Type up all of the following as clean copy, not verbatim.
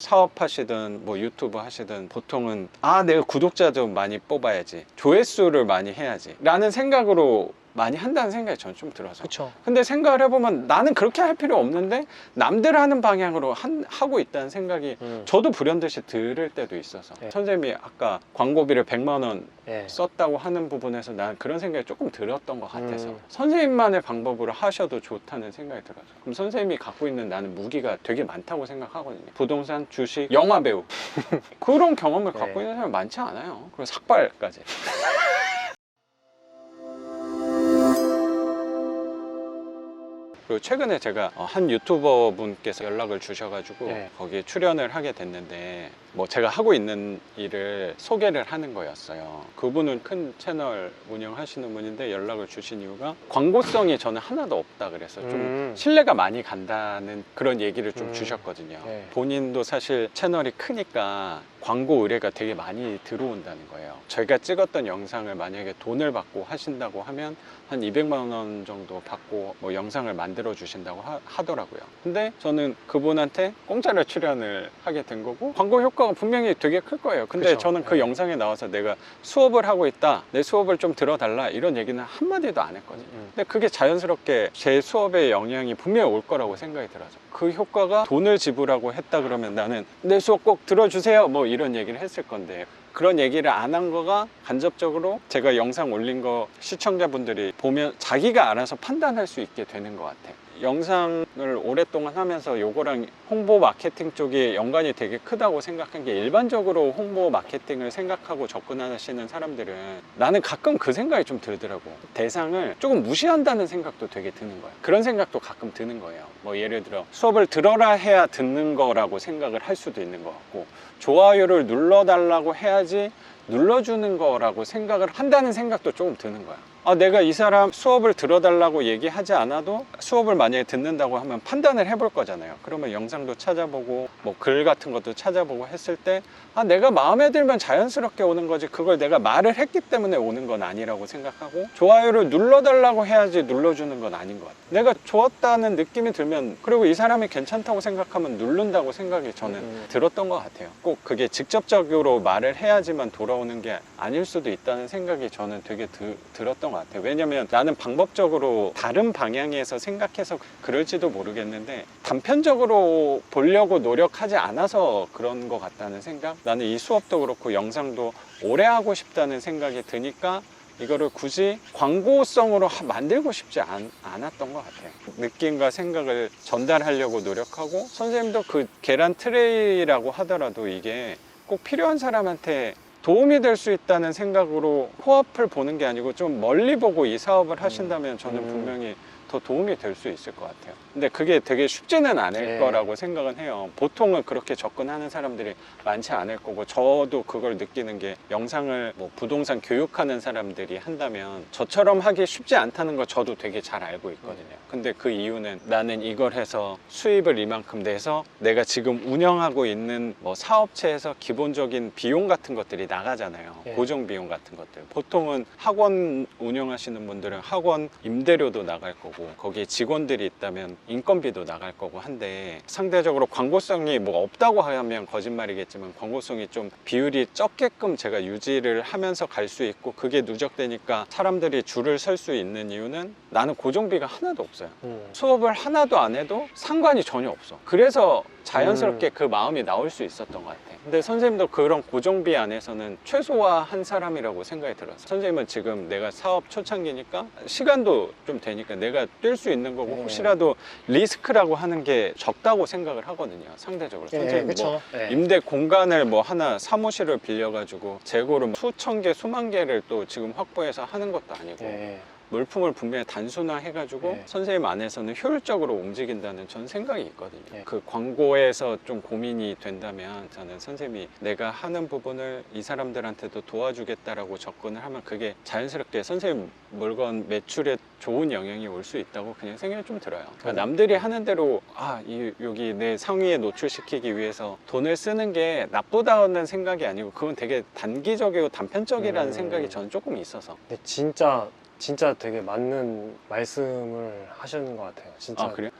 사업하시든 뭐 유튜브 하시든 보통은 내가 구독자 좀 많이 뽑아야지, 조회수를 많이 해야지 라는 생각으로 많이 한다는 생각이 저는 좀 들어서. 그쵸. 근데 생각을 해보면 나는 그렇게 할 필요 없는데 남들 하는 방향으로 하고 있다는 생각이 저도 불현듯이 들을 때도 있어서. 네. 선생님이 아까 광고비를 100만 원 네. 썼다고 하는 부분에서 나는 그런 생각이 조금 들었던 것 같아서 선생님만의 방법으로 하셔도 좋다는 생각이 들어서. 그럼 선생님이 갖고 있는 나는 무기가 되게 많다고 생각하거든요. 부동산, 주식, 영화 배우 그런 경험을 네. 갖고 있는 사람이 많지 않아요. 그리고 삭발까지. 그리고 최근에 제가 한 유튜버 분께서 연락을 주셔가지고 네. 거기에 출연을 하게 됐는데, 뭐 제가 하고 있는 일을 소개를 하는 거였어요. 그분은 큰 채널 운영하시는 분인데 연락을 주신 이유가 광고성이 저는 하나도 없다 그래서 좀 신뢰가 많이 간다는 그런 얘기를 좀 주셨거든요. 네. 본인도 사실 채널이 크니까 광고 의뢰가 되게 많이 들어온다는 거예요. 저희가 찍었던 영상을 만약에 돈을 받고 하신다고 하면 한 200만 원 정도 받고 뭐 영상을 만들어 주신다고 하더라고요. 근데 저는 그분한테 공짜로 출연을 하게 된 거고 광고 효과가 분명히 되게 클 거예요. 근데 그쵸. 저는 그 네. 영상에 나와서 내가 수업을 하고 있다, 내 수업을 좀 들어달라 이런 얘기는 한마디도 안 했거든요. 근데 그게 자연스럽게 제 수업에 영향이 분명히 올 거라고 생각이 들어서 그 효과가 돈을 지불하고 했다 그러면 나는 내 수업 꼭 들어주세요 뭐 이런 얘기를 했을 건데, 그런 얘기를 안 한 거가 간접적으로 제가 영상 올린 거 시청자분들이 보면 자기가 알아서 판단할 수 있게 되는 것 같아요. 영상을 오랫동안 하면서 요거랑 홍보 마케팅 쪽이 연관이 되게 크다고 생각한 게, 일반적으로 홍보 마케팅을 생각하고 접근하시는 사람들은 나는 가끔 그 생각이 좀 들더라고. 대상을 조금 무시한다는 생각도 되게 드는 거야. 그런 생각도 가끔 드는 거예요. 뭐 예를 들어 수업을 들어라 해야 듣는 거라고 생각을 할 수도 있는 것 같고, 좋아요를 눌러달라고 해야지 눌러주는 거라고 생각을 한다는 생각도 조금 드는 거야. 내가 이 사람 수업을 들어달라고 얘기하지 않아도 수업을 만약에 듣는다고 하면 판단을 해볼 거잖아요. 그러면 영상도 찾아보고 뭐 글 같은 것도 찾아보고 했을 때 내가 마음에 들면 자연스럽게 오는 거지, 그걸 내가 말을 했기 때문에 오는 건 아니라고 생각하고, 좋아요를 눌러달라고 해야지 눌러주는 건 아닌 것 같아요. 내가 좋았다는 느낌이 들면, 그리고 이 사람이 괜찮다고 생각하면 누른다고 생각이 저는 들었던 것 같아요. 꼭 그게 직접적으로 말을 해야지만 돌아오는 게 아닐 수도 있다는 생각이 저는 되게 들었던 것 같아요. 왜냐면 나는 방법적으로 다른 방향에서 생각해서 그럴지도 모르겠는데 단편적으로 보려고 노력하지 않아서 그런 것 같다는 생각? 나는 이 수업도 그렇고 영상도 오래 하고 싶다는 생각이 드니까 이거를 굳이 광고성으로 만들고 싶지 않았던 것 같아요. 느낌과 생각을 전달하려고 노력하고, 선생님도 그 계란 트레이라고 하더라도 이게 꼭 필요한 사람한테 도움이 될 수 있다는 생각으로 코앞을 보는 게 아니고 좀 멀리 보고 이 사업을 하신다면 저는 분명히 더 도움이 될 수 있을 것 같아요. 근데 그게 되게 쉽지는 않을 거라고 생각은 해요. 보통은 그렇게 접근하는 사람들이 많지 않을 거고, 저도 그걸 느끼는 게 영상을 뭐 부동산 교육하는 사람들이 한다면 저처럼 하기 쉽지 않다는 걸 저도 되게 잘 알고 있거든요. 근데 그 이유는 나는 이걸 해서 수입을 이만큼 내서 내가 지금 운영하고 있는 뭐 사업체에서 기본적인 비용 같은 것들이 나가잖아요. 고정 비용 같은 것들. 보통은 학원 운영하시는 분들은 학원 임대료도 나갈 거고, 거기에 직원들이 있다면 인건비도 나갈 거고 한데, 상대적으로 광고성이 뭐 없다고 하면 거짓말이겠지만 광고성이 좀 비율이 적게끔 제가 유지를 하면서 갈 수 있고, 그게 누적되니까 사람들이 줄을 설 수 있는 이유는 나는 고정비가 하나도 없어요. 수업을 하나도 안 해도 상관이 전혀 없어. 그래서 자연스럽게 그 마음이 나올 수 있었던 것 같아요. 근데 선생님도 그런 고정비 안에서는 최소화한 사람이라고 생각이 들어서, 선생님은 지금 내가 사업 초창기니까 시간도 좀 되니까 내가 뛸 수 있는 거고, 혹시라도 리스크라고 하는 게 적다고 생각을 하거든요, 상대적으로. 선생님 뭐 임대 공간을 뭐 하나 사무실을 빌려가지고 재고를 수천 개 수만 개를 또 지금 확보해서 하는 것도 아니고, 물품을 분명히 단순화해가지고 선생님 안에서는 효율적으로 움직인다는 전 생각이 있거든요. 그 광고에서 좀 고민이 된다면 저는 선생님이 내가 하는 부분을 이 사람들한테도 도와주겠다라고 접근을 하면 그게 자연스럽게 선생님 물건 매출에 좋은 영향이 올 수 있다고 그냥 생각이 좀 들어요. 그러니까 남들이 하는 대로 여기 내 상위에 노출시키기 위해서 돈을 쓰는 게 나쁘다는 생각이 아니고, 그건 되게 단기적이고 단편적이라는 생각이 저는 조금 있어서. 근데 진짜 되게 맞는 말씀을 하시는 것 같아요. 진짜. 그래요?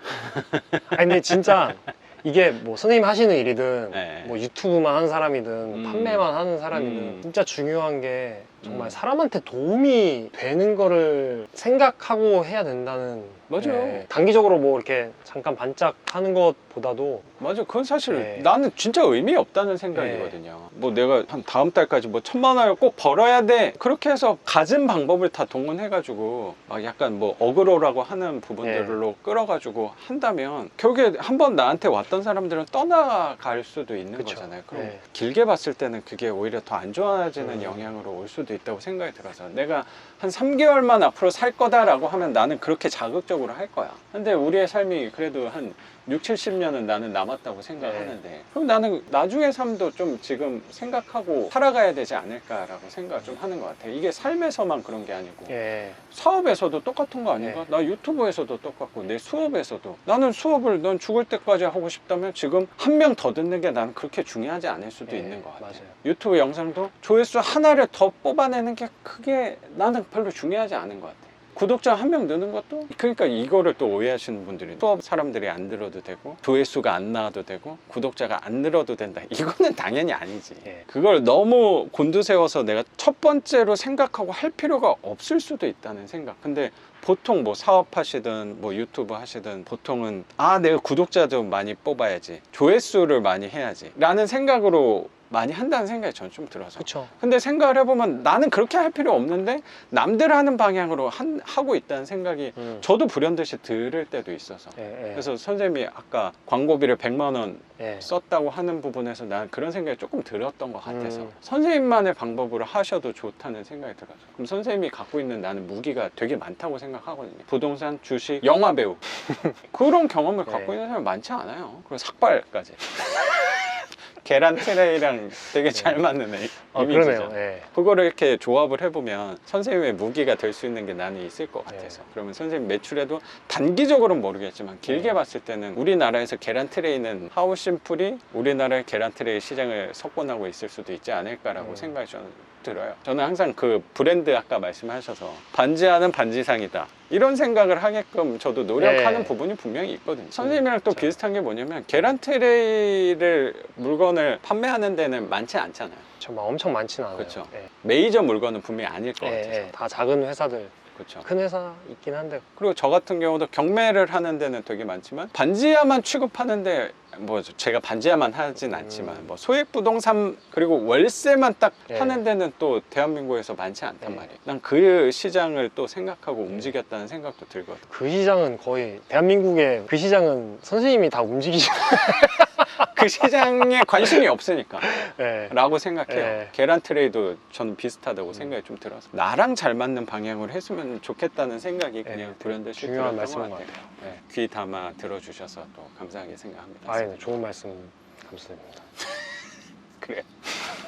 아니 근데 진짜 이게 뭐 선생님 하시는 일이든 네. 뭐 유튜브만 하는 사람이든 판매만 하는 사람이든 음. 진짜 중요한 게 정말 음. 사람한테 도움이 되는 거를 생각하고 해야 된다는. 맞아요. 단기적으로 뭐 이렇게 잠깐 반짝 하는 것보다도 맞아. 그건 사실 네. 나는 진짜 의미 없다는 생각이거든요. 뭐 내가 한 다음 달까지 뭐 1,000만 원을 꼭 벌어야 돼. 그렇게 해서 가진 방법을 다 동원해가지고 막 약간 뭐 어그로라고 하는 부분들로 끌어가지고 한다면 결국에 한번 나한테 왔던 사람들은 떠나갈 수도 있는 그쵸. 거잖아요. 그럼 네. 길게 봤을 때는 그게 오히려 더 안 좋아지는 음. 영향으로 올 수도 있다고 생각이 들어서 내가 한 3개월만 앞으로 살 거다라고 하면 나는 그렇게 자극적으로 할 거야. 근데 우리의 삶이 그래도 한 6, 70년은 나는 남았다고 생각하는데 그럼 나는 나중의 삶도 좀 지금 생각하고 살아가야 되지 않을까라고 생각을 좀 하는 것 같아. 이게 삶에서만 그런 게 아니고 예. 사업에서도 똑같은 거 아닌가? 나 유튜브에서도 똑같고 내 수업에서도 나는 수업을 넌 죽을 때까지 하고 싶다면 지금 한 명 더 듣는 게 나는 그렇게 중요하지 않을 수도 예, 있는 것 같아. 맞아요. 유튜브 영상도 조회수 하나를 더 뽑아내는 게 크게 나는 별로 중요하지 않은 것 같아. 구독자 한 명 느는 것도 그러니까 이거를 또 오해하시는 분들이 수업 사람들이 안 들어도 되고 조회수가 안 나와도 되고 구독자가 안 늘어도 된다. 이거는 당연히 아니지. 예. 그걸 너무 곤두세워서 내가 첫 번째로 생각하고 할 필요가 없을 수도 있다는 생각. 근데 보통 뭐 사업하시든 뭐 유튜브 하시든 보통은 내가 구독자 좀 많이 뽑아야지, 조회수를 많이 해야지 라는 생각으로 많이 한다는 생각이 저는 좀 들어서. 그쵸. 근데 생각을 해보면 나는 그렇게 할 필요 없는데 남들 하는 방향으로 하고 있다는 생각이 저도 불현듯이 들을 때도 있어서. 예, 예. 그래서 선생님이 아까 광고비를 100만 원 예. 썼다고 하는 부분에서 난 그런 생각이 조금 들었던 것 같아서 음. 선생님만의 방법으로 하셔도 좋다는 생각이 들어서. 그럼 선생님이 갖고 있는 나는 무기가 되게 많다고 생각하거든요. 부동산, 주식, 영화 배우 그런 경험을 갖고 네. 있는 사람이 많지 않아요. 그리고 삭발까지 계란 트레이랑 되게 잘 맞는 이미지죠. 그러네요. 예. 그거를 이렇게 조합을 해보면 선생님의 무기가 될 수 있는 게 나는 있을 것 같아서. 그러면 선생님 매출에도 단기적으로는 모르겠지만 길게 봤을 때는 우리나라에서 계란 트레이는 하우심풀이 우리나라의 계란 트레이 시장을 석권하고 있을 수도 있지 않을까라고 생각이 저는 들어요. 저는 항상 그 브랜드 아까 말씀하셔서 반지하는 반지상이다 이런 생각을 하게끔 저도 노력하는 부분이 분명히 있거든요. 선생님이랑 또 비슷한 게 뭐냐면 계란 트레이를 물건을 판매하는 데는 많지 않잖아요. 정말 엄청 많지는 않아요. 그렇죠. 예. 메이저 물건은 분명히 아닐 것 같아서. 예. 다 작은 회사들, 그렇죠. 큰 회사 있긴 한데. 그리고 저 같은 경우도 경매를 하는 데는 되게 많지만 반지하만 취급하는데 뭐 제가 반지하만 하진 않지만 뭐 소액 부동산 그리고 월세만 딱 하는 데는 또 대한민국에서 많지 않단 말이에요. 난 그 시장을 또 생각하고 움직였다는 생각도 들거든. 그 시장은 거의 대한민국의 그 시장은 선생님이 다 움직이시는. 그 시장에 관심이 없으니까 예. 라고 생각해요. 예. 계란 트레이도 저는 비슷하다고 생각이 좀 들어서 나랑 잘 맞는 방향으로 했으면 좋겠다는 생각이 그냥 불현듯이 중요한 들었던 말씀인 것 것 같아요. 네, 귀 담아 들어주셔서 또 감사하게 생각합니다. 네, 좋은 말씀 감사드립니다. 그래요.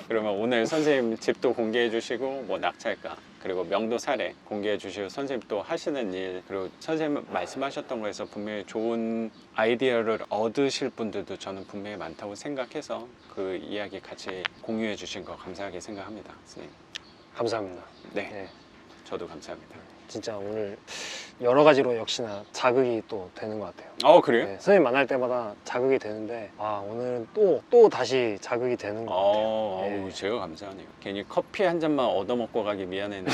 그러면 오늘 선생님 집도 공개해 주시고 뭐 낙찰가 그리고 명도 사례 공개해 주시고 선생님 또 하시는 일 그리고 선생님 말씀하셨던 거에서 분명히 좋은 아이디어를 얻으실 분들도 저는 분명히 많다고 생각해서 그 이야기 같이 공유해 주신 거 감사하게 생각합니다. 선생님. 감사합니다. 네, 네. 저도 감사합니다. 진짜 오늘 여러 가지로 역시나 자극이 또 되는 것 같아요. 그래요? 네, 선생님 만날 때마다 자극이 되는데 오늘은 또 다시 자극이 되는 것 같아요. 네. 제가 감사하네요. 괜히 커피 한 잔만 얻어먹고 가기 미안했는데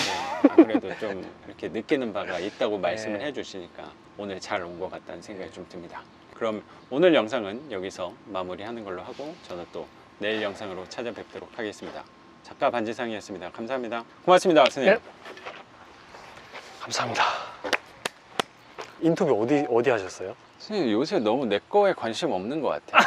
그래도 좀 이렇게 느끼는 바가 있다고 말씀을 해주시니까 오늘 잘 온 것 같다는 생각이 좀 듭니다. 그럼 오늘 영상은 여기서 마무리하는 걸로 하고 저는 또 내일 영상으로 찾아뵙도록 하겠습니다. 작가 반지상이었습니다. 감사합니다. 고맙습니다, 선생님. 네. 감사합니다. 인터뷰 어디 하셨어요? 선생님 요새 너무 내 거에 관심 없는 것 같아요.